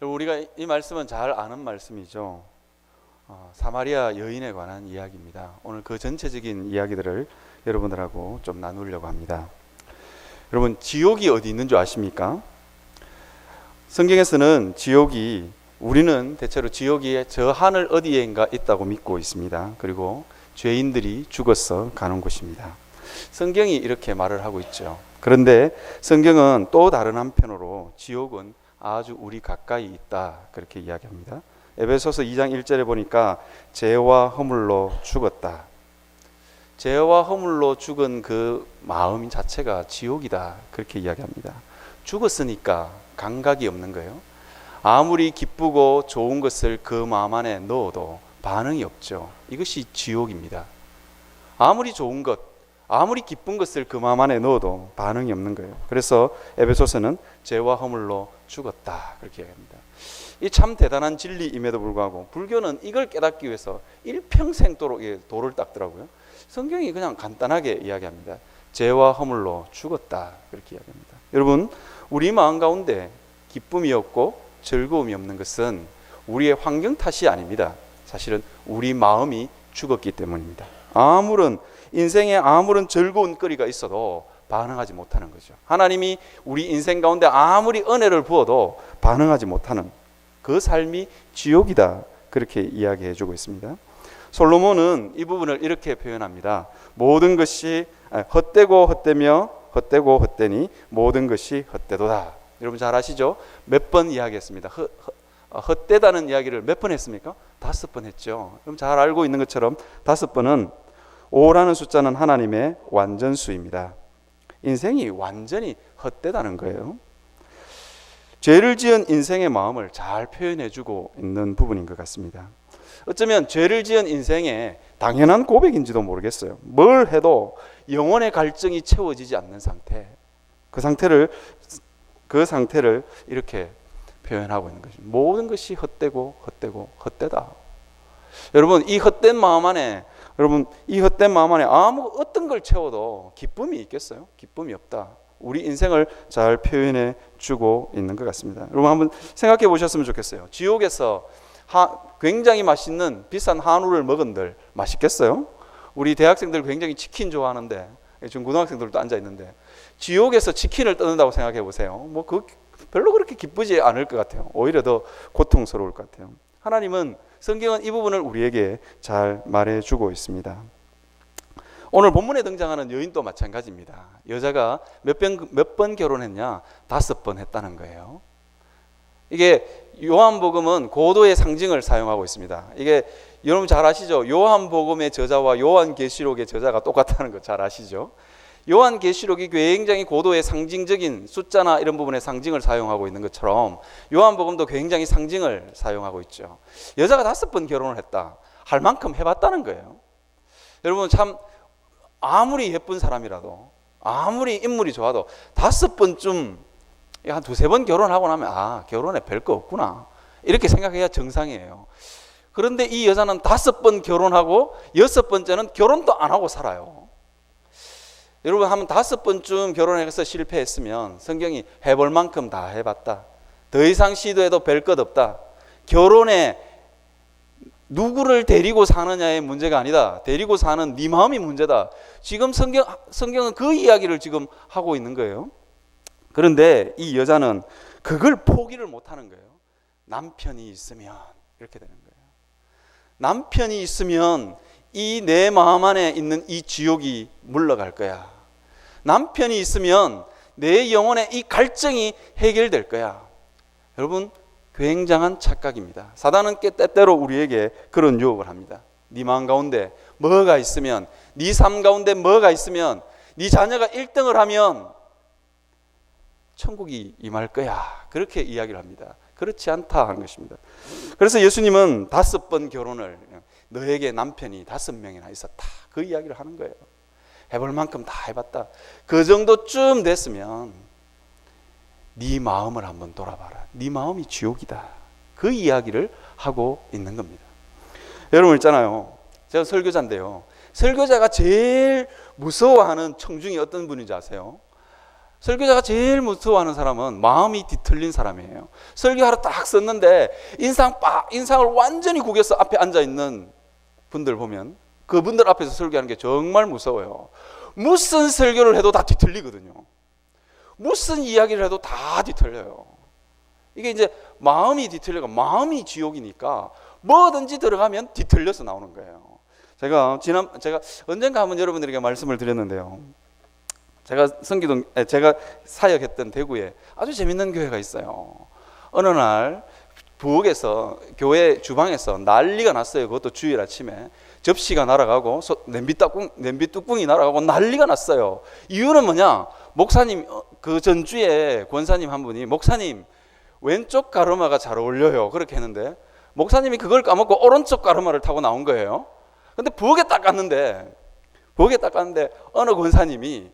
우리가 이 말씀은 잘 아는 말씀이죠. 사마리아 여인에 관한 이야기입니다. 오늘 그 전체적인 이야기들을 여러분들하고 좀 나누려고 합니다. 여러분, 지옥이 어디 있는 줄 아십니까? 성경에서는 지옥이, 우리는 대체로 지옥이 저 하늘 어디에인가 있다고 믿고 있습니다. 그리고 죄인들이 죽어서 가는 곳입니다. 성경이 이렇게 말을 하고 있죠. 그런데 성경은 또 다른 한편으로 지옥은 아주 우리 가까이 있다, 그렇게 이야기합니다. 에베소서 2장 1절에 보니까 죄와 허물로 죽었다. 죄와 허물로 죽은 그 마음 자체가 지옥이다, 그렇게 이야기합니다. 죽었으니까 감각이 없는 거예요. 아무리 기쁘고 좋은 것을 그 마음 안에 넣어도 반응이 없죠. 이것이 지옥입니다. 아무리 좋은 것, 아무리 기쁜 것을 그 마음 안에 넣어도 반응이 없는 거예요. 그래서 에베소서는 죄와 허물로 죽었다, 그렇게 이야기합니다. 이 참 대단한 진리임에도 불구하고 불교는 이걸 깨닫기 위해서 일평생도록 도를 닦더라고요. 성경이 그냥 간단하게 이야기합니다. 죄와 허물로 죽었다, 그렇게 이야기합니다. 여러분, 우리 마음 가운데 기쁨이 없고 즐거움이 없는 것은 우리의 환경 탓이 아닙니다. 사실은 우리 마음이 죽었기 때문입니다. 인생에 아무런 즐거운 거리가 있어도 반응하지 못하는 거죠. 하나님이 우리 인생 가운데 아무리 은혜를 부어도 반응하지 못하는 그 삶이 지옥이다, 그렇게 이야기해 주고 있습니다. 솔로몬은 이 부분을 이렇게 표현합니다. 모든 것이 헛되고 헛되며 헛되고 헛되니 모든 것이 헛되도다. 여러분 잘 아시죠? 몇 번 이야기했습니다. 헛되다는 이야기를 몇 번 했습니까? 5번 했죠. 그럼 잘 알고 있는 것처럼 5번은 5라는 숫자는 하나님의 완전수입니다. 인생이 완전히 헛되다는 거예요. 죄를 지은 인생의 마음을 잘 표현해주고 있는 부분인 것 같습니다. 어쩌면 죄를 지은 인생의 당연한 고백인지도 모르겠어요. 뭘 해도 영혼의 갈증이 채워지지 않는 상태, 그 상태를 이렇게 표현하고 있는 것입니다. 모든 것이 헛되고 헛되고 헛되다. 여러분, 이 헛된 마음 안에 어떤 걸 채워도 기쁨이 있겠어요? 기쁨이 없다. 우리 인생을 잘 표현해 주고 있는 것 같습니다. 여러분 한번 생각해 보셨으면 좋겠어요. 지옥에서 굉장히 맛있는 비싼 한우를 먹은들 맛있겠어요? 우리 대학생들 굉장히 치킨 좋아하는데, 지금 고등학생들도 앉아 있는데 지옥에서 치킨을 뜯는다고 생각해 보세요. 별로 그렇게 기쁘지 않을 것 같아요. 오히려 더 고통스러울 것 같아요. 성경은 이 부분을 우리에게 잘 말해주고 있습니다. 오늘 본문에 등장하는 여인도 마찬가지입니다. 여자가 몇 번 결혼했냐? 5번 했다는 거예요. 이게 요한복음은 고도의 상징을 사용하고 있습니다. 이게 여러분 잘 아시죠? 요한복음의 저자와 요한계시록의 저자가 똑같다는 거 잘 아시죠? 요한계시록이 굉장히 고도의 상징적인 숫자나 이런 부분의 상징을 사용하고 있는 것처럼 요한복음도 굉장히 상징을 사용하고 있죠. 여자가 5번 결혼을 했다. 할 만큼 해봤다는 거예요. 여러분 참 아무리 예쁜 사람이라도 아무리 인물이 좋아도 5번쯤 한 2-3번 결혼하고 나면 결혼에 별거 없구나 이렇게 생각해야 정상이에요. 그런데 이 여자는 5번 결혼하고 6번째는 결혼도 안 하고 살아요. 여러분 한 5번쯤 결혼해서 실패했으면 성경이 해볼 만큼 다 해봤다. 더 이상 시도해도 별 것 없다. 결혼에 누구를 데리고 사느냐의 문제가 아니다. 데리고 사는 네 마음이 문제다. 지금 성경은 그 이야기를 지금 하고 있는 거예요. 그런데 이 여자는 그걸 포기를 못하는 거예요. 남편이 있으면 이렇게 되는 거예요. 남편이 있으면 이 내 마음 안에 있는 이 지옥이 물러갈 거야. 남편이 있으면 내 영혼의 이 갈증이 해결될 거야. 여러분 굉장한 착각입니다. 사단은 때때로 우리에게 그런 유혹을 합니다. 네 마음 가운데 뭐가 있으면, 네 삶 가운데 뭐가 있으면, 네 자녀가 1등을 하면 천국이 임할 거야. 그렇게 이야기를 합니다. 그렇지 않다 하는 것입니다. 그래서 예수님은 5번 결혼을, 너에게 남편이 5명이나 있었다, 그 이야기를 하는 거예요. 해볼 만큼 다 해봤다. 그 정도쯤 됐으면 네 마음을 한번 돌아봐라. 네 마음이 지옥이다. 그 이야기를 하고 있는 겁니다. 여러분 있잖아요. 제가 설교자인데요. 설교자가 제일 무서워하는 청중이 어떤 분인지 아세요? 설교자가 제일 무서워하는 사람은 마음이 뒤틀린 사람이에요. 설교하러 딱 썼는데 인상을 완전히 구겨서 앞에 앉아있는 분들 보면 그분들 앞에서 설교하는 게 정말 무서워요. 무슨 설교를 해도 다 뒤틀리거든요. 무슨 이야기를 해도 다 뒤틀려요. 이게 이제 마음이 뒤틀려가 마음이 지옥이니까 뭐든지 들어가면 뒤틀려서 나오는 거예요. 제가 언젠가 한번 여러분들에게 말씀을 드렸는데요. 제가 사역했던 대구에 아주 재밌는 교회가 있어요. 어느 날 부엌에서 교회 주방에서 난리가 났어요. 그것도 주일 아침에 접시가 날아가고 냄비 뚜껑이 날아가고 난리가 났어요. 이유는 뭐냐? 목사님, 그 전주에 권사님 한 분이 목사님 왼쪽 가르마가 잘 어울려요 그렇게 했는데 목사님이 그걸 까먹고 오른쪽 가르마를 타고 나온 거예요. 근데 부엌에 딱 갔는데 어느 권사님이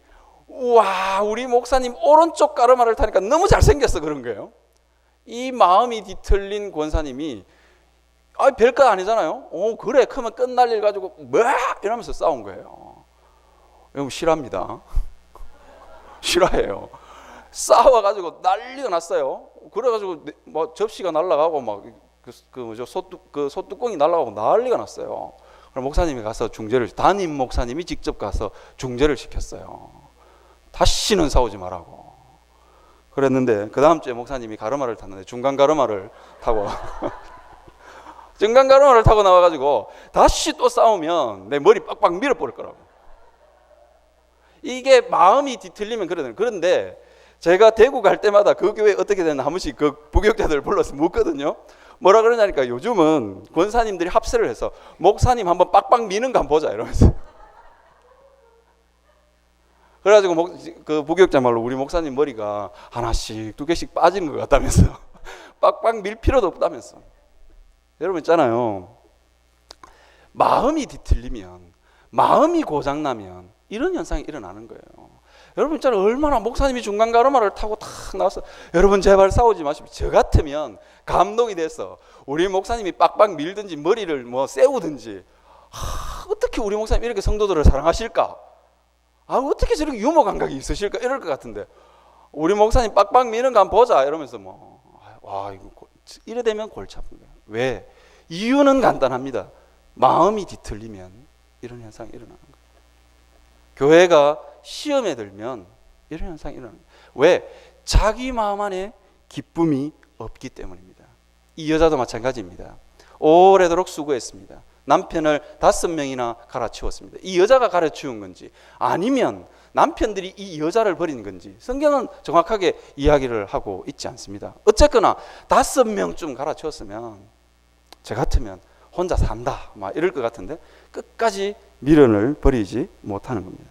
우와, 우리 목사님 오른쪽 가르마를 타니까 너무 잘생겼어 그런 거예요. 이 마음이 뒤틀린 권사님이 별거 아니잖아요. 그래 그러면 끝날 일 가지고 이러면서 싸운 거예요. 여러분 싫어합니다. 싫어해요. 싸워가지고 난리가 났어요. 그래가지고 뭐 접시가 날아가고 막 소뚜껑이 날아가고 난리가 났어요. 그럼 목사님이 가서 담임 목사님이 직접 가서 중재를 시켰어요. 다시는 싸우지 말라고. 그랬는데 그 다음 주에 목사님이 가르마를 탔는데 중간 가르마를 타고 나와가지고 다시 또 싸우면 내 머리 빡빡 밀어버릴 거라고. 이게 마음이 뒤틀리면 그러거든요. 그런데 제가 대구 갈 때마다 그 교회 어떻게 되나 한 번씩 그 부교육자들 불러서 묻거든요. 뭐라 그러냐니까 요즘은 권사님들이 합세를 해서 목사님 한번 빡빡 미는 거 한번 보자 이러면서. 그래가지고 그 부교육자 말로 우리 목사님 머리가 하나씩 두 개씩 빠지는 것 같다면서 빡빡 밀 필요도 없다면서. 여러분 있잖아요. 마음이 뒤틀리면, 마음이 고장나면 이런 현상이 일어나는 거예요. 여러분 있잖아요. 얼마나 목사님이 중간 가르마를 타고 탁 나와서 여러분 제발 싸우지 마십시오. 저 같으면 감동이 돼서 우리 목사님이 빡빡 밀든지 머리를 뭐 세우든지 어떻게 우리 목사님 이렇게 성도들을 사랑하실까? 어떻게 저렇게 유머 감각이 있으실까? 이럴 것 같은데 우리 목사님 빡빡 미는 거 한번 보자 이러면서 이거 이래 되면 골치 아픈 거예요. 왜? 이유는 간단합니다. 마음이 뒤틀리면 이런 현상이 일어나는 거예요. 교회가 시험에 들면 이런 현상이 일어나는 거예요. 왜? 자기 마음 안에 기쁨이 없기 때문입니다. 이 여자도 마찬가지입니다. 오래도록 수고했습니다. 남편을 5명이나 갈아치웠습니다. 이 여자가 갈아치운 건지 아니면 남편들이 이 여자를 버린 건지 성경은 정확하게 이야기를 하고 있지 않습니다. 어쨌거나 5명쯤 갈아치웠으면 저 같으면 혼자 산다 막 이럴 것 같은데 끝까지 미련을 버리지 못하는 겁니다.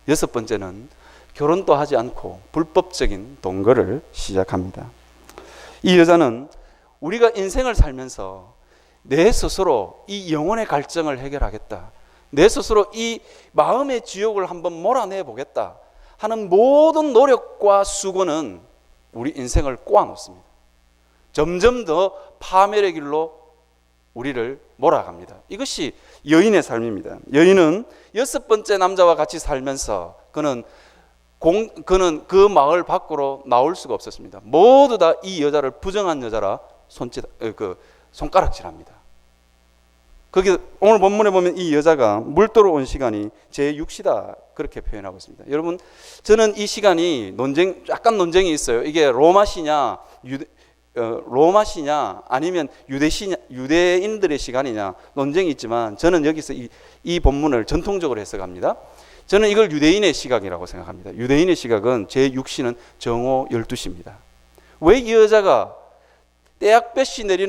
6번째는 결혼도 하지 않고 불법적인 동거를 시작합니다. 이 여자는 우리가 인생을 살면서 내 스스로 이 영혼의 갈증을 해결하겠다, 내 스스로 이 마음의 지옥을 한번 몰아내 보겠다 하는 모든 노력과 수고는 우리 인생을 꼬아놓습니다. 점점 더 파멸의 길로 우리를 몰아갑니다. 이것이 여인의 삶입니다. 여인은 6번째 남자와 같이 살면서 그는 그 마을 밖으로 나올 수가 없었습니다. 모두 다 이 여자를 부정한 여자라 손가락질합니다. 거기 오늘 본문에 보면 이 여자가 물도로 온 시간이 제6시다 그렇게 표현하고 있습니다. 여러분 저는 이 시간이 약간 논쟁이 있어요. 이게 로마시냐 아니면 유대인들의 시간이냐 논쟁이 있지만 저는 여기서 이 본문을 전통적으로 해석합니다. 저는 이걸 유대인의 시각이라고 생각합니다. 유대인의 시각은 제6시는 정오 12시입니다. 왜 이 여자가 떼약볕이 내릴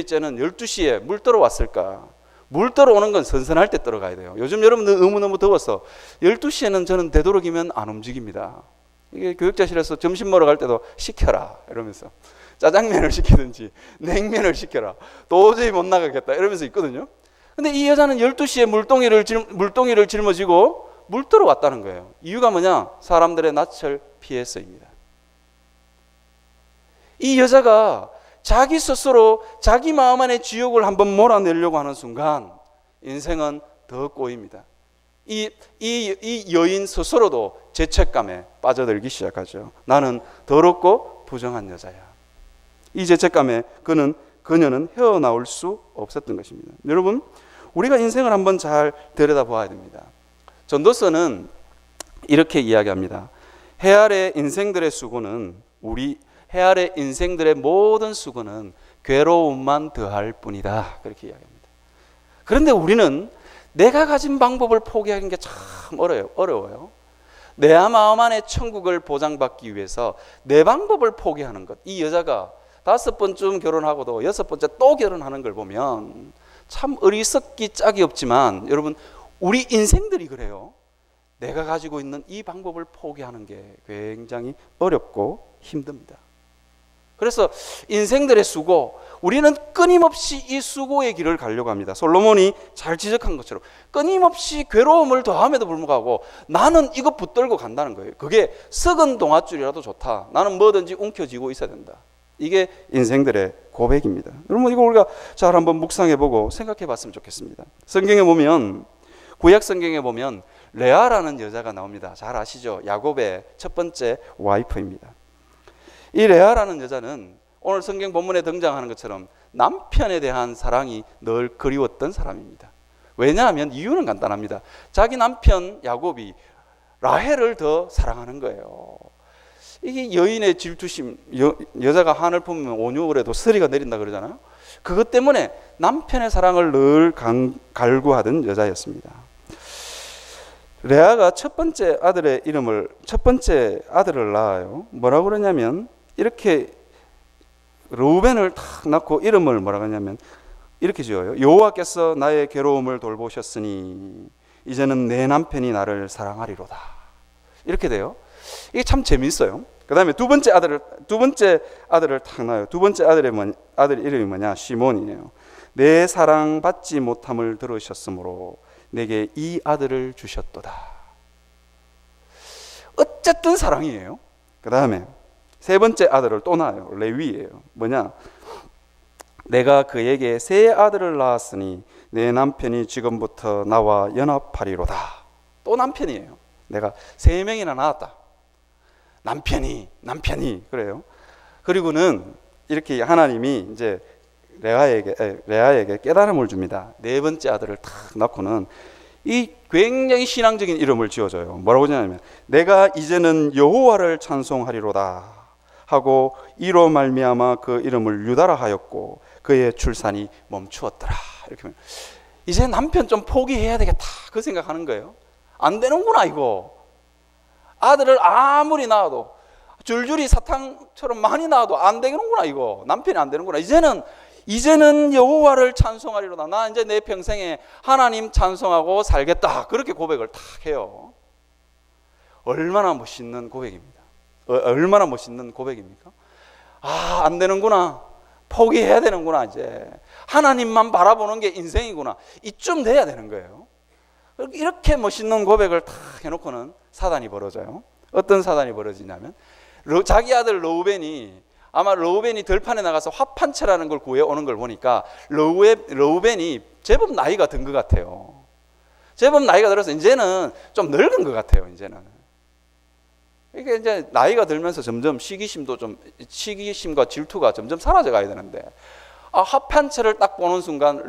때는 12시에 물 떠러 왔을까? 물 떠러 오는 건 선선할 때 떠러 가야 돼요. 요즘 여러분들 너무너무 더워서 12시에는 저는 되도록이면 안 움직입니다. 이게 교육자실에서 점심 먹으러 갈 때도 시켜라 이러면서 짜장면을 시키든지 냉면을 시켜라. 도저히 못 나가겠다 이러면서 있거든요. 근데 이 여자는 12시에 물동이를 짊어지고 물 떠러 왔다는 거예요. 이유가 뭐냐? 사람들의 낯을 피해서입니다. 이 여자가 자기 스스로 자기 마음 안에 지옥을 한번 몰아내려고 하는 순간 인생은 더 꼬입니다. 이 여인 스스로도 죄책감에 빠져들기 시작하죠. 나는 더럽고 부정한 여자야. 이 죄책감에 그녀는 헤어나올 수 없었던 것입니다. 여러분, 우리가 인생을 한번 잘 들여다봐야 됩니다. 전도서는 이렇게 이야기합니다. 해 아래 인생들의 수고는 해 아래 인생들의 모든 수고는 괴로움만 더할 뿐이다. 그렇게 이야기합니다. 그런데 우리는 내가 가진 방법을 포기하는 게 참 어려워요. 내 마음 안에 천국을 보장받기 위해서 내 방법을 포기하는 것. 이 여자가 5번쯤 결혼하고도 6번째 또 결혼하는 걸 보면 참 어리석기 짝이 없지만 여러분, 우리 인생들이 그래요. 내가 가지고 있는 이 방법을 포기하는 게 굉장히 어렵고 힘듭니다. 그래서 인생들의 수고, 우리는 끊임없이 이 수고의 길을 가려고 합니다. 솔로몬이 잘 지적한 것처럼 끊임없이 괴로움을 더함에도 불구하고 나는 이거 붙들고 간다는 거예요. 그게 썩은 동아줄이라도 좋다. 나는 뭐든지 움켜쥐고 있어야 된다. 이게 인생들의 고백입니다. 여러분, 이거 우리가 잘 한번 묵상해보고 생각해봤으면 좋겠습니다. 성경에 보면, 구약 성경에 보면 레아라는 여자가 나옵니다. 잘 아시죠? 야곱의 첫 번째 와이프입니다. 이 레아라는 여자는 오늘 성경 본문에 등장하는 것처럼 남편에 대한 사랑이 늘 그리웠던 사람입니다. 왜냐하면 이유는 간단합니다. 자기 남편 야곱이 라헬을 더 사랑하는 거예요. 이게 여인의 질투심, 여자가 하늘 품으면 온유를 해도 서리가 내린다 그러잖아요. 그것 때문에 남편의 사랑을 늘 갈구하던 여자였습니다. 레아가 첫 번째 아들을 낳아요. 뭐라고 그러냐면 이렇게 르우벤을 탁 낳고 이름을 뭐라고 하냐면 이렇게 지어요. 여호와께서 나의 괴로움을 돌보셨으니 이제는 내 남편이 나를 사랑하리로다. 이렇게 돼요. 이게 참 재미있어요. 그 다음에 두 번째 아들을 탁 낳아요. 두 번째 아들 이름이 뭐냐? 시몬이네요. 내 사랑 받지 못함을 들으셨으므로 내게 이 아들을 주셨도다. 어쨌든 사랑이에요. 그 다음에 세 번째 아들을 또 낳아요. 레위예요. 뭐냐? 내가 그에게 세 아들을 낳았으니 내 남편이 지금부터 나와 연합하리로다. 또 남편이에요. 내가 3명이나 낳았다. 남편이 그래요. 그리고는 이렇게 하나님이 이제 레아에게 깨달음을 줍니다. 네 번째 아들을 탁 낳고는 이 굉장히 신앙적인 이름을 지어줘요. 뭐라고 하냐면 내가 이제는 여호와를 찬송하리로다 하고 이로 말미암아 그 이름을 유다라 하였고 그의 출산이 멈추었더라. 이렇게 하면 이제 남편 좀 포기해야 되겠다 그 생각하는 거예요. 안 되는구나 이거. 아들을 아무리 낳아도 줄줄이 사탕처럼 많이 낳아도 안 되는구나 이거. 남편이 안 되는구나. 이제는 여호와를 찬송하리로다. 나 이제 내 평생에 하나님 찬송하고 살겠다. 그렇게 고백을 탁 해요. 얼마나 멋있는 고백입니다. 얼마나 멋있는 고백입니까? 아, 안 되는구나. 포기해야 되는구나. 이제 하나님만 바라보는 게 인생이구나. 이쯤 돼야 되는 거예요. 이렇게 멋있는 고백을 탁 해놓고는 사단이 벌어져요. 어떤 사단이 벌어지냐면 자기 아들 르우벤이 아마 르우벤이 들판에 나가서 화판채라는 걸 구해오는 걸 보니까 르우벤이 제법 나이가 든 것 같아요. 제법 나이가 들어서 이제는 좀 늙은 것 같아요. 이제는 이게 이제 나이가 들면서 점점 시기심과 질투가 점점 사라져 가야 되는데 화판채를 딱 보는 순간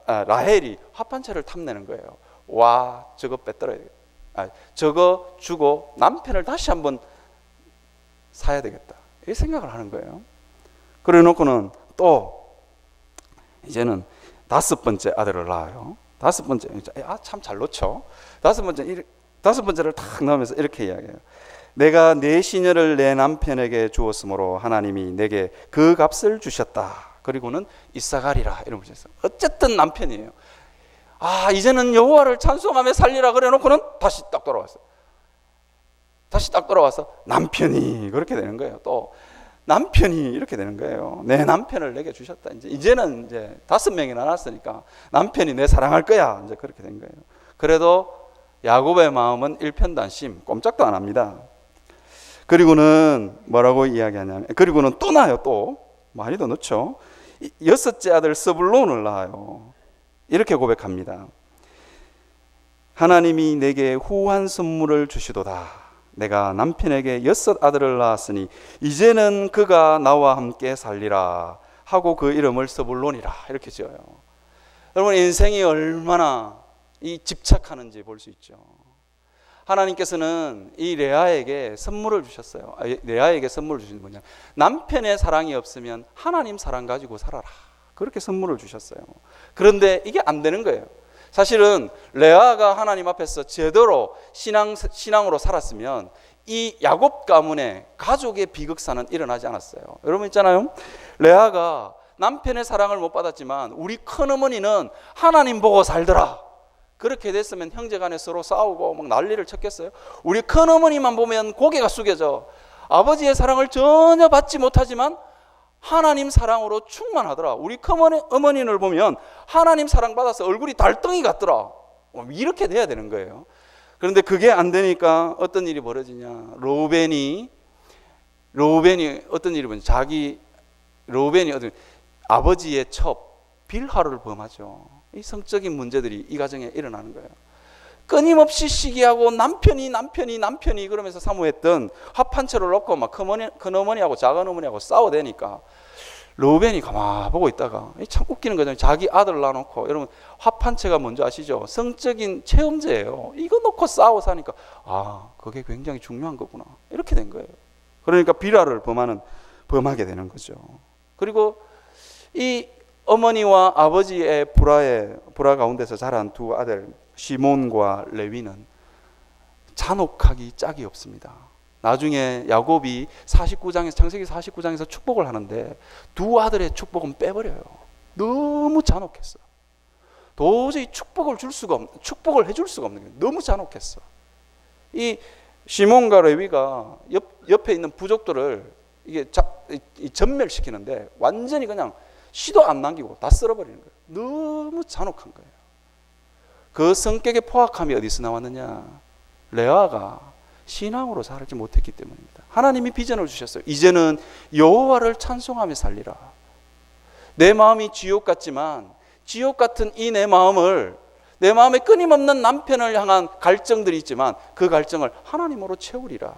라헬이 화판채를 탐내는 거예요. 와, 저거 뺏들어야 되겠다. 저거 주고 남편을 다시 한번 사야 되겠다. 이 생각을 하는 거예요. 그래 놓고는 또 이제는 5번째 아들을 낳아요. 5번째, 참 잘 놓죠. 5번째를 탁 넣으면서 이렇게 이야기해요. 내가 내 시녀를 내 남편에게 주었으므로 하나님이 내게 그 값을 주셨다. 그리고는 이사가리라 이런 걸 했어요. 어쨌든 남편이에요. 이제는 여호와를 찬송하며 살리라 그래 놓고는 다시 딱 돌아와서 남편이 그렇게 되는 거예요. 또 남편이 이렇게 되는 거예요. 내 남편을 내게 주셨다. 이제는 이제 5명이나 낳았으니까 남편이 내 사랑할 거야. 이제 그렇게 된 거예요. 그래도 야곱의 마음은 일편단심, 꼼짝도 안 합니다. 그리고는 뭐라고 이야기하냐면, 그리고는 또 낳아요. 또 많이 더 넣죠. 6째 아들 스불론을 낳아요. 이렇게 고백합니다. 하나님이 내게 후한 선물을 주시도다. 내가 남편에게 6 아들을 낳았으니 이제는 그가 나와 함께 살리라 하고 그 이름을 스불론이라 이렇게 지어요. 여러분, 인생이 얼마나 이 집착하는지 볼 수 있죠. 하나님께서는 이 레아에게 선물을 주셨어요. 레아에게 선물을 주신 뭐냐, 남편의 사랑이 없으면 하나님 사랑 가지고 살아라, 그렇게 선물을 주셨어요. 그런데 이게 안 되는 거예요. 사실은 레아가 하나님 앞에서 제대로 신앙으로 살았으면 이 야곱 가문의 가족의 비극사는 일어나지 않았어요. 여러분 있잖아요, 레아가 남편의 사랑을 못 받았지만 우리 큰어머니는 하나님 보고 살더라. 그렇게 됐으면 형제간에 서로 싸우고 막 난리를 쳤겠어요? 우리 큰어머니만 보면 고개가 숙여져. 아버지의 사랑을 전혀 받지 못하지만 하나님 사랑으로 충만하더라. 우리 어머니를 보면 하나님 사랑 받아서 얼굴이 달덩이 같더라. 이렇게 돼야 되는 거예요. 그런데 그게 안 되니까 어떤 일이 벌어지냐, 로벤이 어떤 일이 벌어지냐, 로벤이 아버지의 첩 빌하를 범하죠. 이 성적인 문제들이 이 가정에 일어나는 거예요. 끊임없이 시기하고 남편이 그러면서 사모했던 합판체를 놓고 막 큰어머니하고 작은어머니하고 싸워대니까 로벤이 가만 보고 있다가, 참 웃기는 거죠. 자기 아들 낳아놓고, 여러분 합판체가 뭔지 아시죠? 성적인 체험제예요. 이거 놓고 싸워 사니까 그게 굉장히 중요한 거구나, 이렇게 된 거예요. 그러니까 비라를 범하게 되는 거죠. 그리고 이 어머니와 아버지의 불화 가운데서 자란 2 아들 시몬과 레위는 잔혹하기 짝이 없습니다. 나중에 야곱이 창세기 49장에서 축복을 하는데 2 아들의 축복은 빼버려요. 너무 잔혹했어. 도저히 축복을 해줄 수가 없는 거예요. 너무 잔혹했어. 이 시몬과 레위가 옆에 있는 부족들을 이게 전멸시키는데 완전히 그냥 씨도 안 남기고 다 쓸어버리는 거예요. 너무 잔혹한 거예요. 그 성격의 포악함이 어디서 나왔느냐, 레아가 신앙으로 살지 못했기 때문입니다. 하나님이 비전을 주셨어요. 이제는 여호와를 찬송하며 살리라. 내 마음이 지옥 같지만 지옥 같은 이 내 마음에 끊임없는 남편을 향한 갈증들이 있지만 그 갈증을 하나님으로 채우리라.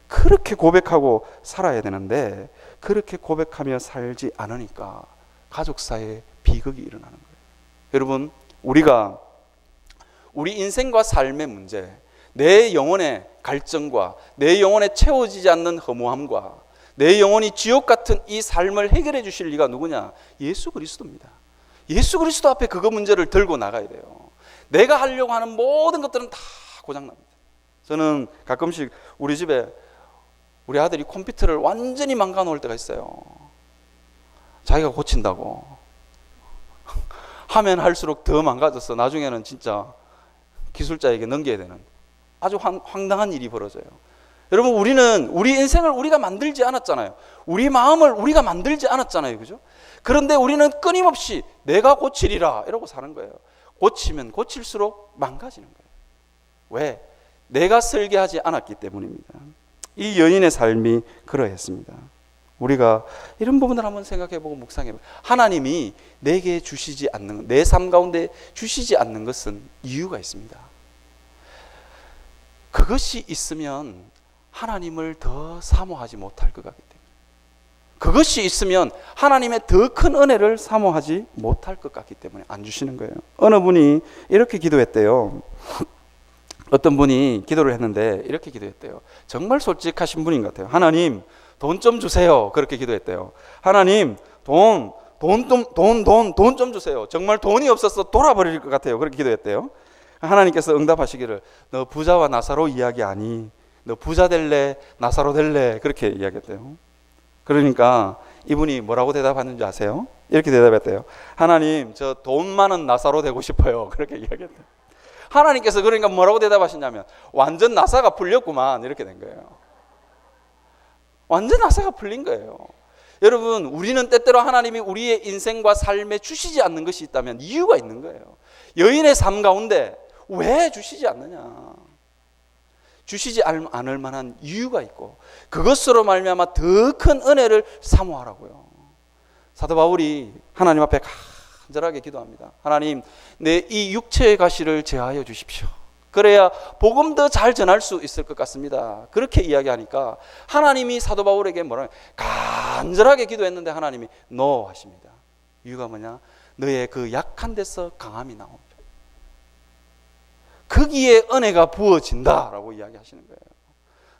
그렇게 고백하고 살아야 되는데 그렇게 고백하며 살지 않으니까 가족 사이에 비극이 일어나는 거예요. 여러분, 우리가 우리 인생과 삶의 문제, 내 영혼의 갈증과 내 영혼에 채워지지 않는 허무함과 내 영혼이 지옥 같은 이 삶을 해결해 주실 리가 누구냐? 예수 그리스도입니다. 예수 그리스도 앞에 그거 문제를 들고 나가야 돼요. 내가 하려고 하는 모든 것들은 다 고장납니다. 저는 가끔씩 우리 집에 우리 아들이 컴퓨터를 완전히 망가 놓을 때가 있어요. 자기가 고친다고 하면 할수록 더 망가져서 나중에는 진짜 기술자에게 넘겨야 되는 아주 황당한 일이 벌어져요. 여러분, 우리는 우리 인생을 우리가 만들지 않았잖아요. 우리 마음을 우리가 만들지 않았잖아요. 그죠? 그런데 우리는 끊임없이 내가 고치리라 이러고 사는 거예요. 고치면 고칠수록 망가지는 거예요. 왜? 내가 설계하지 않았기 때문입니다. 이 여인의 삶이 그러했습니다. 우리가 이런 부분을 한번 생각해보고 묵상해보고, 하나님이 내게 주시지 않는, 내 삶 가운데 주시지 않는 것은 이유가 있습니다. 그것이 있으면 하나님을 더 사모하지 못할 것 같기 때문에, 그것이 있으면 하나님의 더 큰 은혜를 사모하지 못할 것 같기 때문에 안 주시는 거예요. 어느 분이 이렇게 기도했대요. 어떤 분이 기도를 했는데 이렇게 기도했대요. 정말 솔직하신 분인 것 같아요. 하나님, 돈 좀 주세요. 그렇게 기도했대요. 하나님, 돈 좀 주세요. 정말 돈이 없어서 돌아버릴 것 같아요. 그렇게 기도했대요. 하나님께서 응답하시기를, 너 부자와 나사로 이야기하니? 너 부자 될래? 나사로 될래? 그렇게 이야기했대요. 그러니까 이분이 뭐라고 대답하는지 아세요? 이렇게 대답했대요. 하나님, 저 돈 많은 나사로 되고 싶어요. 그렇게 이야기했대요. 하나님께서 그러니까 뭐라고 대답하시냐면, 완전 나사가 풀렸구만, 이렇게 된 거예요. 완전 나사가 풀린 거예요. 여러분, 우리는 때때로 하나님이 우리의 인생과 삶에 주시지 않는 것이 있다면 이유가 있는 거예요. 여인의 삶 가운데 왜 주시지 않느냐? 주시지 않을 만한 이유가 있고, 그것으로 말미암아 더 큰 은혜를 사모하라고요. 사도 바울이 하나님 앞에 간절하게 기도합니다. 하나님, 내 이 육체의 가시를 제하여 주십시오. 그래야 복음 더 잘 전할 수 있을 것 같습니다. 그렇게 이야기하니까 하나님이 사도 바울에게 뭐라 간절하게 기도했는데 하나님이 NO 하십니다. 이유가 뭐냐? 너의 그 약한 데서 강함이 나옵니다. 거기에 은혜가 부어진다라고 이야기하시는 거예요.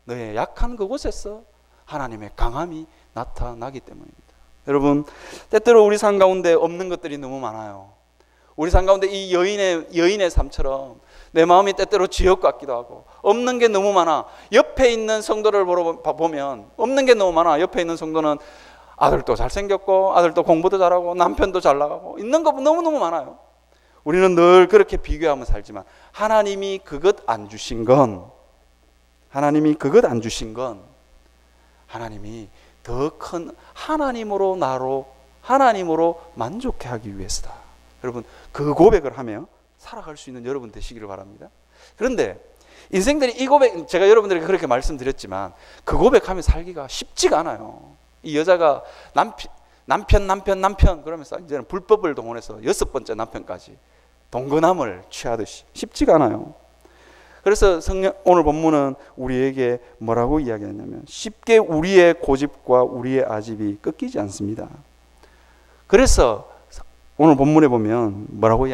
너의 약한 그곳에서 하나님의 강함이 나타나기 때문입니다. 여러분, 때때로 우리 삶 가운데 없는 것들이 너무 많아요. 우리 삶 가운데 이 여인의 삶처럼 내 마음이 때때로 지옥 같기도 하고 없는 게 너무 많아. 옆에 있는 성도를 보면 없는 게 너무 많아. 옆에 있는 성도는 아들도 잘생겼고 아들도 공부도 잘하고 남편도 잘 나가고 있는 거 너무너무 많아요. 우리는 늘 그렇게 비교하며 살지만 하나님이 그것 안 주신 건 하나님이 더 큰 하나님으로 만족해 하기 위해서다. 여러분, 그 고백을 하며 살아갈 수 있는 여러분 되시기를 바랍니다. 그런데 인생들이 이 고백, 제가 여러분들에게 그렇게 말씀드렸지만 그 고백하며 살기가 쉽지가 않아요. 이 여자가 남편 그러면서 이제는 불법을 동원해서 6번째 남편까지 동거남을 취하듯이 쉽지가 않아요. 그래서 오늘 본문은 우리에게 뭐라고 이야기하냐면 쉽게 우리의 고집과 우리의 아집이 꺾이지 않습니다. 그래서 오늘 본문에 보면 뭐라고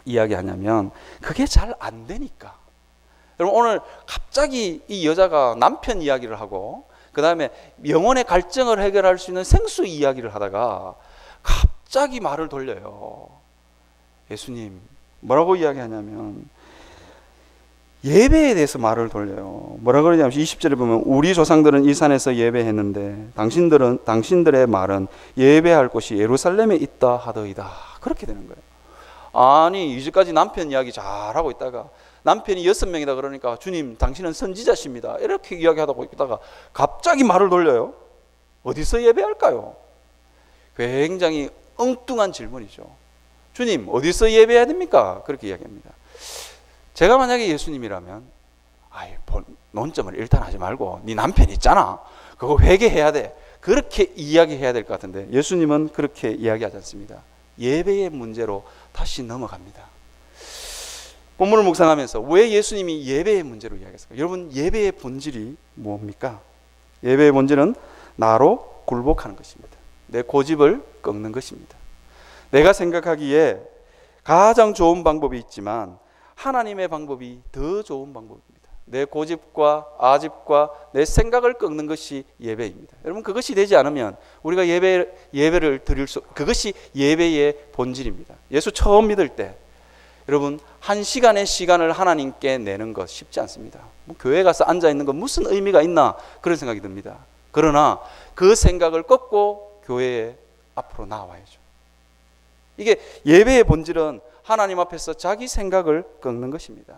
이야기하냐면 그게 잘 안 되니까. 여러분, 오늘 갑자기 이 여자가 남편 이야기를 하고 그 다음에 영혼의 갈증을 해결할 수 있는 생수 이야기를 하다가 갑자기 말을 돌려요. 예수님 뭐라고 이야기하냐면 예배에 대해서 말을 돌려요. 뭐라 그러냐면 20절에 보면 우리 조상들은 이 산에서 예배했는데 당신들의 말은 예배할 곳이 예루살렘에 있다 하더이다. 그렇게 되는 거예요. 아니, 이제까지 남편 이야기 잘하고 있다가 남편이 6명이다 그러니까 주님 당신은 선지자십니다 이렇게 이야기하다 있다가 갑자기 말을 돌려요. 어디서 예배할까요? 굉장히 엉뚱한 질문이죠. 주님 어디서 예배해야 됩니까? 그렇게 이야기합니다. 제가 만약에 예수님이라면 논점을 일단 하지 말고 네 남편 있잖아 그거 회개해야 돼 그렇게 이야기해야 될 것 같은데 예수님은 그렇게 이야기하지 않습니다. 예배의 문제로 다시 넘어갑니다. 본문을 묵상하면서 왜 예수님이 예배의 문제로 이야기했을까요? 여러분, 예배의 본질이 뭡니까? 예배의 본질은 나로 굴복하는 것입니다. 내 고집을 꺾는 것입니다. 내가 생각하기에 가장 좋은 방법이 있지만 하나님의 방법이 더 좋은 방법입니다. 내 고집과 아집과 내 생각을 꺾는 것이 예배입니다. 여러분, 그것이 되지 않으면 우리가 예배를 드릴 그것이 예배의 본질입니다. 예수 처음 믿을 때 여러분 1시간의 시간을 하나님께 내는 것 쉽지 않습니다. 교회 가서 앉아 있는 건 무슨 의미가 있나 그런 생각이 듭니다. 그러나 그 생각을 꺾고 교회 앞으로 나와야죠. 이게 예배의 본질은 하나님 앞에서 자기 생각을 꺾는 것입니다.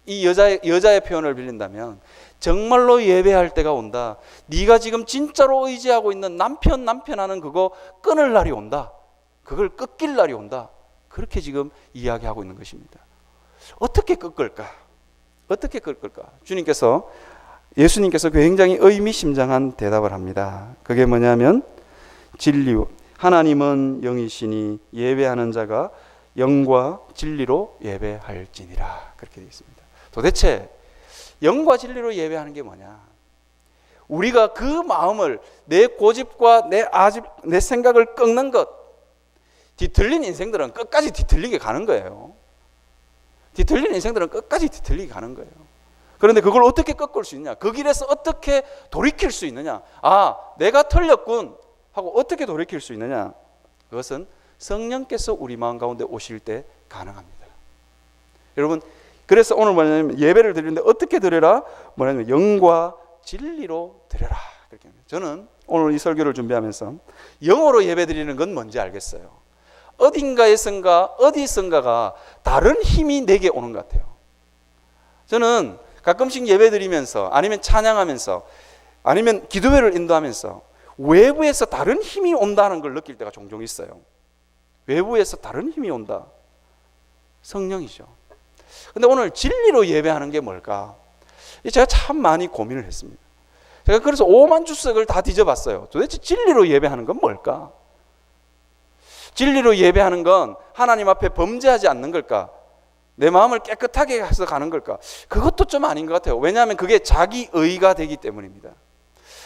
이 여자의 표현을 빌린다면 정말로 예배할 때가 온다. 네가 지금 진짜로 의지하고 있는 남편 하는 그거 끊을 날이 온다. 그걸 꺾일 날이 온다. 그렇게 지금 이야기하고 있는 것입니다. 어떻게 꺾을까? 예수님께서 굉장히 의미심장한 대답을 합니다. 그게 뭐냐면 진리, 하나님은 영이시니 예배하는 자가 영과 진리로 예배할지니라. 그렇게 되어 있습니다. 도대체 영과 진리로 예배하는 게 뭐냐? 우리가 그 마음을 내 고집과 내 아집, 내 생각을 꺾는 것, 뒤틀린 인생들은 끝까지 뒤틀리게 가는 거예요. 그런데 그걸 어떻게 꺾을 수 있냐? 그 길에서 어떻게 돌이킬 수 있느냐? 내가 틀렸군 하고 어떻게 돌이킬 수 있느냐? 그것은 성령께서 우리 마음 가운데 오실 때 가능합니다. 여러분, 그래서 오늘 뭐냐면 예배를 드리는데 어떻게 드려라? 뭐냐면 영과 진리로 드려라. 그렇게 합니다. 저는 오늘 이 설교를 준비하면서 영어로 예배 드리는 건 뭔지 알겠어요. 어디선가가 다른 힘이 내게 오는 것 같아요. 저는 가끔씩 예배 드리면서 아니면 찬양하면서 아니면 기도회를 인도하면서 외부에서 다른 힘이 온다는 걸 느낄 때가 종종 있어요. 외부에서 다른 힘이 온다. 성령이죠. 근데 오늘 진리로 예배하는 게 뭘까? 제가 참 많이 고민을 했습니다. 제가 그래서 5만 주석을 다 뒤져봤어요. 도대체 진리로 예배하는 건 뭘까? 진리로 예배하는 건 하나님 앞에 범죄하지 않는 걸까? 내 마음을 깨끗하게 해서 가는 걸까? 그것도 좀 아닌 것 같아요. 왜냐하면 그게 자기 의가 되기 때문입니다.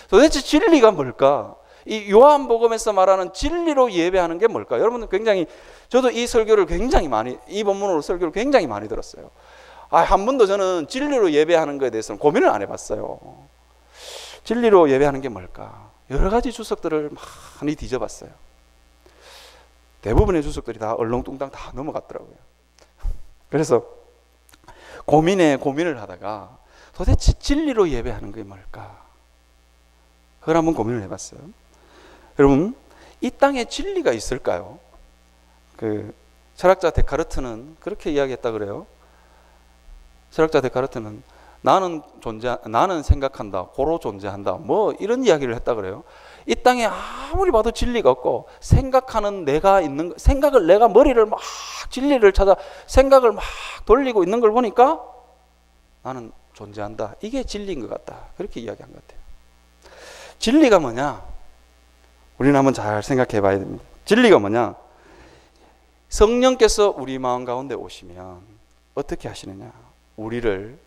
도대체 진리가 뭘까? 이 요한복음에서 말하는 진리로 예배하는 게 뭘까? 여러분들 굉장히, 저도 이 설교를 굉장히 많이, 이 본문으로 설교를 굉장히 많이 들었어요. 한 번도 저는 진리로 예배하는 것에 대해서는 고민을 안 해봤어요. 진리로 예배하는 게 뭘까? 여러 가지 주석들을 많이 뒤져봤어요. 대부분의 주석들이 다 얼렁뚱땅 다 넘어갔더라고요. 그래서 고민을 하다가 도대체 진리로 예배하는 게 뭘까? 그걸 한번 고민을 해봤어요. 여러분, 이 땅에 진리가 있을까요? 철학자 데카르트는 그렇게 이야기했다 그래요. 철학자 데카르트는 나는 생각한다, 고로 존재한다, 뭐 이런 이야기를 했다 그래요. 이 땅에 아무리 봐도 진리가 없고 생각하는 내가 있는, 생각을 내가 머리를 막 진리를 찾아 생각을 막 돌리고 있는 걸 보니까 나는 존재한다. 이게 진리인 것 같다. 그렇게 이야기한 것 같아요. 진리가 뭐냐? 우리는 한번 잘 생각해 봐야 됩니다. 진리가 뭐냐? 성령께서 우리 마음 가운데 오시면 어떻게 하시느냐? 우리를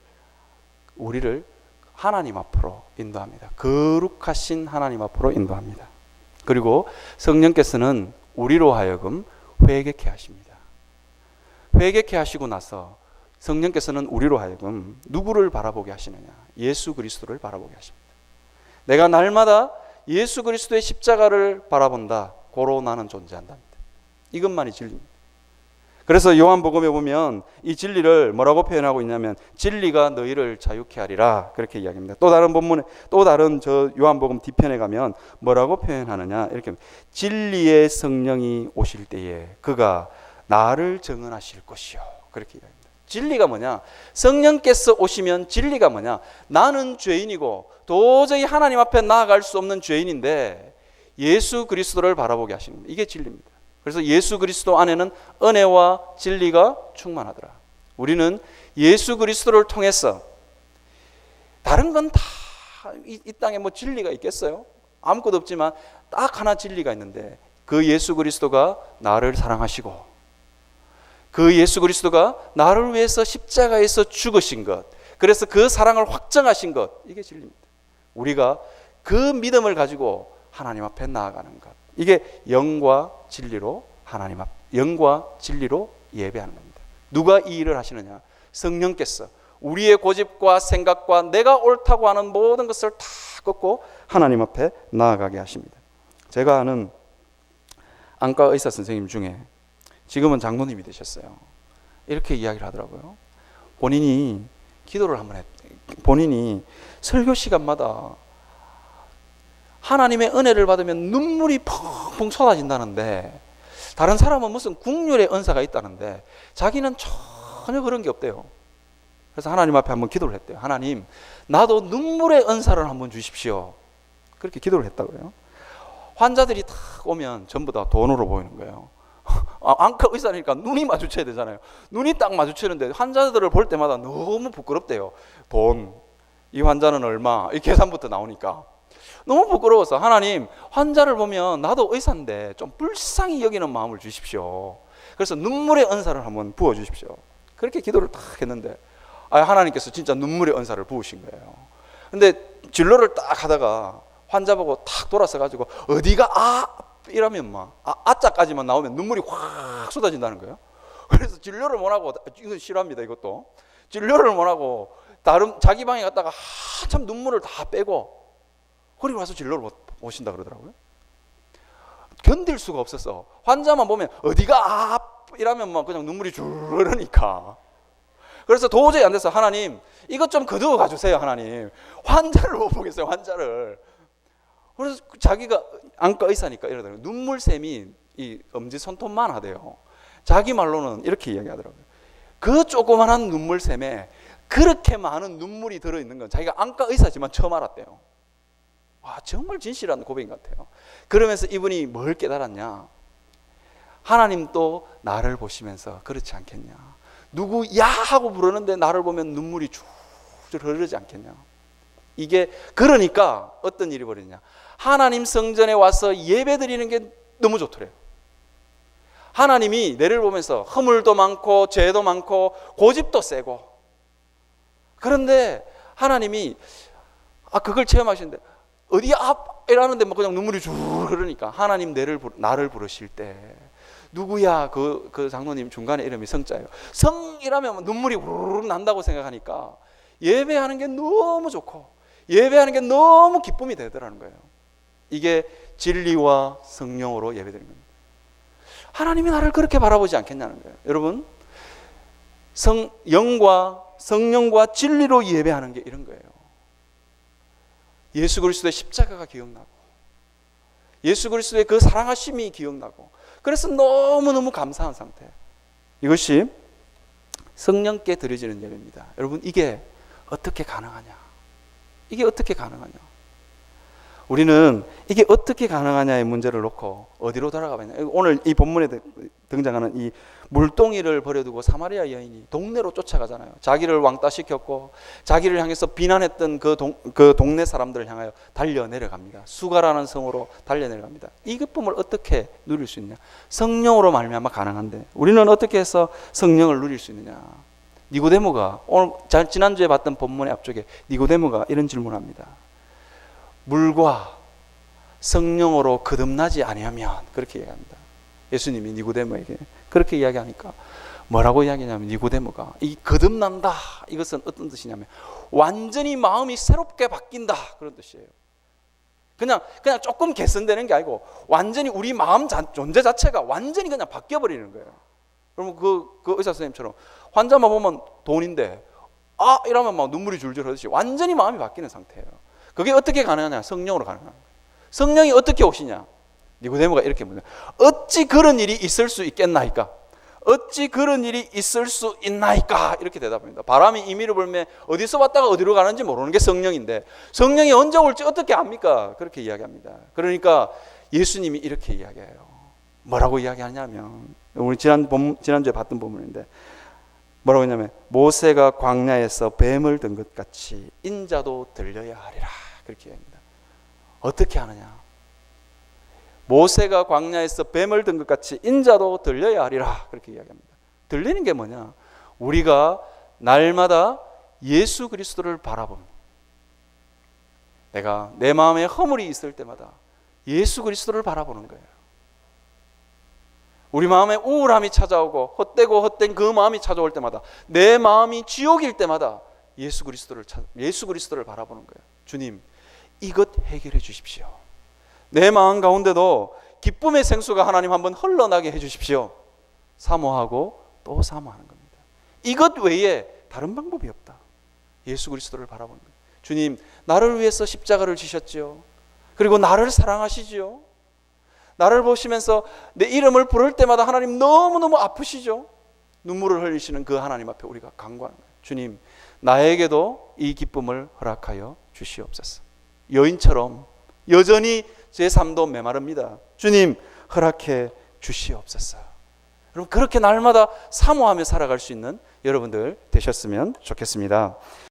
하나님 앞으로 인도합니다. 거룩하신 하나님 앞으로 인도합니다. 그리고 성령께서는 우리로 하여금 회개케 하십니다. 회개케 하시고 나서 성령께서는 우리로 하여금 누구를 바라보게 하시느냐? 예수 그리스도를 바라보게 하십니다. 내가 날마다 예수 그리스도의 십자가를 바라본다. 고로 나는 존재한답니다. 이것만이 진리입니다. 그래서 요한복음에 보면 이 진리를 뭐라고 표현하고 있냐면 진리가 너희를 자유케 하리라 그렇게 이야기합니다. 또 다른 본문에 또 다른 저 요한복음 뒤편에 가면 뭐라고 표현하느냐 이렇게 진리의 성령이 오실 때에 그가 나를 증언하실 것이요 그렇게 이야기합니다. 진리가 뭐냐? 성령께서 오시면 진리가 뭐냐? 나는 죄인이고 도저히 하나님 앞에 나아갈 수 없는 죄인인데 예수 그리스도를 바라보게 하시는 겁니다. 이게 진리입니다. 그래서 예수 그리스도 안에는 은혜와 진리가 충만하더라. 우리는 예수 그리스도를 통해서 다른 건 다 이 땅에 뭐 진리가 있겠어요? 아무것도 없지만 딱 하나 진리가 있는데 그 예수 그리스도가 나를 사랑하시고 그 예수 그리스도가 나를 위해서 십자가에서 죽으신 것, 그래서 그 사랑을 확정하신 것, 이게 진리입니다. 우리가 그 믿음을 가지고 하나님 앞에 나아가는 것, 이게 영과 진리로 영과 진리로 예배하는 겁니다. 누가 이 일을 하시느냐? 성령께서 우리의 고집과 생각과 내가 옳다고 하는 모든 것을 다 꺾고 하나님 앞에 나아가게 하십니다. 제가 아는 안과 의사 선생님 중에 지금은 장로님이 되셨어요. 이렇게 이야기를 하더라고요. 본인이 기도를 한번 본인이 설교 시간마다 하나님의 은혜를 받으면 눈물이 펑펑 쏟아진다는데 다른 사람은 무슨 국률의 은사가 있다는데 자기는 전혀 그런 게 없대요. 그래서 하나님 앞에 한번 기도를 했대요. 하나님, 나도 눈물의 은사를 한번 주십시오. 그렇게 기도를 했다고요. 환자들이 딱 오면 전부 다 돈으로 보이는 거예요. 안과 의사니까 눈이 마주쳐야 되잖아요. 눈이 딱 마주치는데 환자들을 볼 때마다 너무 부끄럽대요. 돈, 이 환자는 얼마, 이 계산부터 나오니까 너무 부끄러워서 하나님, 환자를 보면 나도 의사인데 좀 불쌍히 여기는 마음을 주십시오. 그래서 눈물의 은사를 한번 부어주십시오. 그렇게 기도를 딱 했는데 하나님께서 진짜 눈물의 은사를 부으신 거예요. 근데 진료를 딱 하다가 환자 보고 탁 돌아서 가지고 어디가 이러면 막 아자까지만 나오면 눈물이 확 쏟아진다는 거예요. 그래서 진료를 못하고, 이건 싫어합니다. 이것도 진료를 못하고 다른 자기 방에 갔다가 한참 눈물을 다 빼고 그리고 와서 진료를 오신다 그러더라고요. 견딜 수가 없었어. 환자만 보면 어디가 이러면 막 그냥 눈물이 줄 흐르니까. 그래서 도저히 안 돼서 하나님, 이것 좀 거두어 가주세요. 하나님, 환자를 못 보겠어요. 환자를. 그래서 자기가 안과 의사니까 이러더라고요. 눈물샘이 이 엄지 손톱만 하대요. 자기 말로는 이렇게 이야기하더라고요. 그 조그만한 눈물샘에 그렇게 많은 눈물이 들어있는 건 자기가 안과 의사지만 처음 알았대요. 와, 정말 진실한 고백인 것 같아요. 그러면서 이분이 뭘 깨달았냐? 하나님도 나를 보시면서 그렇지 않겠냐? 누구야 하고 부르는데 나를 보면 눈물이 줄줄 흐르지 않겠냐? 이게 그러니까 어떤 일이 벌어지냐? 하나님 성전에 와서 예배 드리는 게 너무 좋더래요. 하나님이 내를 보면서 허물도 많고 죄도 많고 고집도 세고, 그런데 하나님이 그걸 체험하시는데 어디 이라는데 뭐 그냥 눈물이 줄 흐르니까 하나님 나를 부르실 때 누구야? 그 장로님 중간에 이름이 성자예요. 성이라면 눈물이 후루룩 난다고 생각하니까 예배하는 게 너무 좋고 예배하는 게 너무 기쁨이 되더라는 거예요. 이게 진리와 성령으로 예배드리는 겁니다. 하나님이 나를 그렇게 바라보지 않겠냐는 거예요. 여러분, 영과 성령과 진리로 예배하는 게 이런 거예요. 예수 그리스도의 십자가가 기억나고 예수 그리스도의 그 사랑하심이 기억나고, 그래서 너무너무 감사한 상태. 이것이 성령께 드려지는 예배입니다. 여러분, 이게 어떻게 가능하냐? 이게 어떻게 가능하냐? 우리는 이게 어떻게 가능하냐의 문제를 놓고 어디로 돌아가냐? 오늘 이 본문에 등장하는 이 물동이를 버려두고 사마리아 여인이 동네로 쫓아가잖아요. 자기를 왕따시켰고 자기를 향해서 비난했던 그 동네 사람들을 향하여 달려 내려갑니다. 수가라는 성으로 달려 내려갑니다. 이 기쁨을 어떻게 누릴 수 있냐? 성령으로 말미암아 가능한데 우리는 어떻게 해서 성령을 누릴 수 있느냐? 니고데모가 오늘 지난주에 봤던 본문의 앞쪽에 니고데모가 이런 질문합니다. 물과 성령으로 거듭나지 아니하면, 그렇게 이야기합니다. 예수님이 니고데모에게 그렇게 이야기하니까 뭐라고 이야기하냐면, 니고데모가 이 거듭난다, 이것은 어떤 뜻이냐면 완전히 마음이 새롭게 바뀐다, 그런 뜻이에요. 그냥 조금 개선되는 게 아니고 완전히 우리 마음 존재 자체가 완전히 그냥 바뀌어 버리는 거예요. 그러면 그 의사 선생님처럼 환자만 보면 돈인데 이러면 막 눈물이 줄줄 흐르듯이 완전히 마음이 바뀌는 상태예요. 그게 어떻게 가능하냐? 성령으로 가능한 거예요. 성령이 어떻게 오시냐? 니고데모가 이렇게 묻는 거예요. 어찌 그런 일이 있을 수 있겠나이까? 어찌 그런 일이 있을 수 있나이까? 이렇게 대답합니다. 바람이 임의를 불매 어디서 왔다가 어디로 가는지 모르는 게 성령인데 성령이 언제 올지 어떻게 압니까? 그렇게 이야기합니다. 그러니까 예수님이 이렇게 이야기해요. 뭐라고 이야기하냐면, 우리 지난주에 봤던 부분인데 뭐라고 했냐면, 모세가 광야에서 뱀을 든 것 같이 인자도 들려야 하리라, 그렇게 이야기합니다. 어떻게 하느냐? 모세가 광야에서 뱀을 든 것 같이 인자도 들려야 하리라, 그렇게 이야기합니다. 들리는 게 뭐냐? 우리가 날마다 예수 그리스도를 바라보는, 내가 내 마음에 허물이 있을 때마다 예수 그리스도를 바라보는 거예요. 우리 마음에 우울함이 찾아오고 헛되고 헛된 그 마음이 찾아올 때마다, 내 마음이 지옥일 때마다 예수 그리스도를 바라보는 거예요. 주님, 이것 해결해 주십시오. 내 마음 가운데도 기쁨의 생수가 하나님 한번 흘러나게 해 주십시오. 사모하고 또 사모하는 겁니다. 이것 외에 다른 방법이 없다. 예수 그리스도를 바라보는 거예요. 주님, 나를 위해서 십자가를 지셨지요. 그리고 나를 사랑하시지요. 나를 보시면서 내 이름을 부를 때마다 하나님 너무너무 아프시죠. 눈물을 흘리시는 그 하나님 앞에 우리가 간구하는 거예요. 주님, 나에게도 이 기쁨을 허락하여 주시옵소서. 여인처럼 여전히 제 삶도 메마릅니다. 주님, 허락해 주시옵소서. 여러분, 그렇게 날마다 사모하며 살아갈 수 있는 여러분들 되셨으면 좋겠습니다.